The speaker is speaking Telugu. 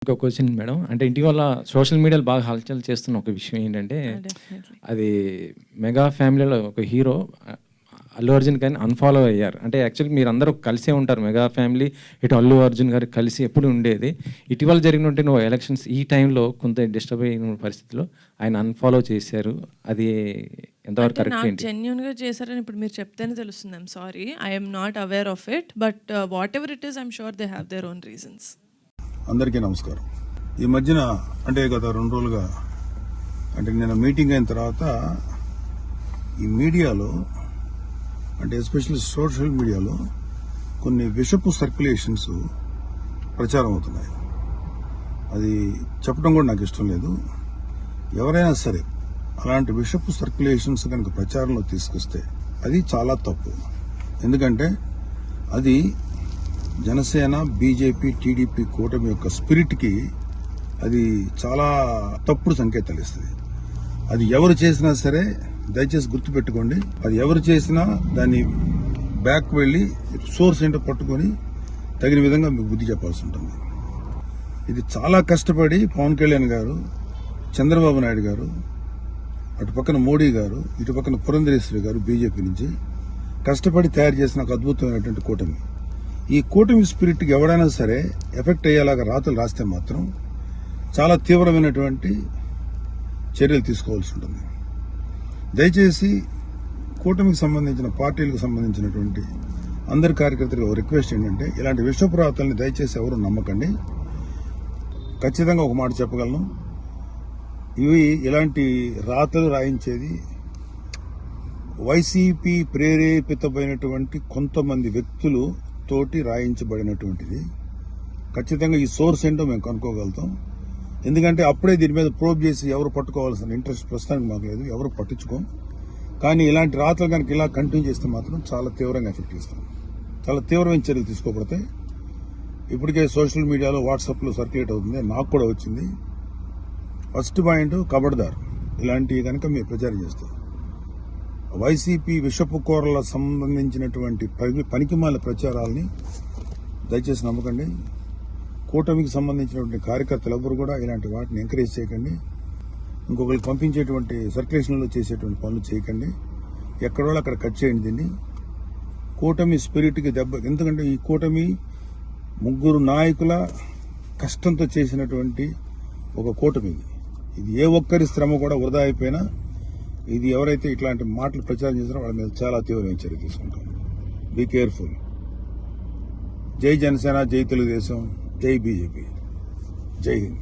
ఇంకో క్వశ్చన్ మేడం. అంటే ఇటీవల సోషల్ మీడియాలో బాగా హల్చల్ చేస్తున్న ఒక విషయం ఏంటంటే, అది మెగా ఫ్యామిలీలో ఒక హీరో అల్లు అర్జున్ గారిని అన్‌ఫాలో అయ్యారు. అంటే యాక్చువల్లీ మీరందరూ కలిసే ఉంటారు. మెగా ఫ్యామిలీ ఇటు అల్లు అర్జున్ గారు కలిసి ఎప్పుడు ఉండేది. ఇటీవల జరిగినటువంటి ఎలక్షన్స్ ఈ టైంలో కొంత డిస్టర్బ్ అయిన పరిస్థితిలో ఆయన అన్‌ఫాలో చేశారు. అది ఎంతవరకు అంటే కరెక్ట్ నాకు ఏంటి? జెన్యూన్‌గా చేశారని ఇప్పుడు మీరు చెప్తేనే తెలుస్తుంది. I'm sorry. I am not aware of it. But whatever it is I'm sure they have their own reasons. అందరికీ నమస్కారం. ఈ మధ్యన అంటే గత 2 రోజులుగా అంటే నేను మీటింగ్ అయిన తర్వాత ఈ మీడియాలో అంటే ఎస్పెషల్లీ సోషల్ మీడియాలో కొన్ని విషపు సర్క్యులేషన్స్ ప్రచారం అవుతున్నాయి. అది చెప్పడం కూడా నాకు ఇష్టం లేదు. ఎవరైనా సరే అలాంటి విషపు సర్క్యులేషన్స్ కనుక ప్రచారంలో తీసుకొస్తే అది చాలా తప్పు. ఎందుకంటే అది జనసేన, బీజేపీ, టీడీపీ కూటమి యొక్క స్పిరిట్కి అది చాలా తప్పుడు సంకేతాలు ఇస్తుంది. అది ఎవరు చేసినా సరే దయచేసి గుర్తుపెట్టుకోండి. అది ఎవరు చేసినా దాన్ని బ్యాక్ వెళ్ళి సోర్స్ ఏంటో పట్టుకొని తగిన విధంగా మీకు బుద్ధి చెప్పాల్సి ఉంటుంది. ఇది చాలా కష్టపడి పవన్ కళ్యాణ్ గారు, చంద్రబాబు నాయుడు గారు, అటు పక్కన మోడీ గారు, ఇటు పక్కన పురంధరేశ్వరి గారు బీజేపీ నుంచి కష్టపడి తయారు చేసిన ఒక అద్భుతమైనటువంటి కూటమి. ఈ కూటమి స్పిరిట్కి ఎవడైనా సరే ఎఫెక్ట్ అయ్యేలాగా రాతలు రాస్తే మాత్రం చాలా తీవ్రమైనటువంటి చర్యలు తీసుకోవాల్సి ఉంటుంది. దయచేసి కూటమికి సంబంధించిన పార్టీలకు సంబంధించినటువంటి అందరి కార్యకర్తలకు రిక్వెస్ట్ ఏంటంటే ఇలాంటి విషపు రాతల్ని దయచేసి ఎవరు నమ్మకండి. ఖచ్చితంగా ఒక మాట చెప్పగలను, ఇలాంటి రాతలు రాయించేది వైసీపీ ప్రేరేపితమైనటువంటి కొంతమంది వ్యక్తులు తోటి రాయించబడినటువంటిది. ఖచ్చితంగా ఈ సోర్స్ ఏంటో మేము కనుక్కోగలుగుతాం. ఎందుకంటే అప్పుడే దీని మీద ప్రోబ్ చేసి ఎవరు పట్టుకోవాల్సిన ఇంట్రెస్ట్ ప్రస్తుతానికి మాకు లేదు, ఎవరు పట్టించుకోం. కానీ ఇలాంటి రాతలు కనుక ఇలా కంటిన్యూ చేస్తే మాత్రం చాలా తీవ్రంగా ఎఫెక్ట్ చేస్తాం. చాలా తీవ్రమైన చర్యలు తీసుకోబడతాయి. ఇప్పటికే సోషల్ మీడియాలో వాట్సాప్లో సర్క్యులేట్ అవుతుంది, నాకు కూడా వచ్చింది. ఫస్ట్ పాయింట్, ఖబర్దార్ ఇలాంటివి కనుక మీరు ప్రచారం చేస్తారు. వైసీపీ విషపు కూరల సంబంధించినటువంటి పనికిమాల ప్రచారాలని దయచేసి నమ్మకండి. కూటమికి సంబంధించినటువంటి కార్యకర్తలు ఎవరు కూడా ఇలాంటి వాటిని ఎంకరేజ్ చేయకండి. ఇంకొకరికి పంపించేటువంటి సర్క్యులేషన్లో చేసేటువంటి పనులు చేయకండి. ఎక్కడో అక్కడ కట్ చేయండి దీన్ని. కూటమి స్పిరిట్కి దెబ్బ. ఎందుకంటే ఈ కూటమి 3 నాయకుల కష్టంతో చేసినటువంటి ఒక కూటమి. ఇది ఏ ఒక్కరి శ్రమ కూడా వృధా అయిపోయినా ఇది ఎవరైతే ఇట్లాంటి మాటలు ప్రచారం చేస్తారో వాళ్ళ మీద చాలా తీవ్రమైన చర్య తీసుకుంటాం. Be careful. జై జనసేన, జై తెలుగుదేశం, జై బీజేపీ, జై హింద్.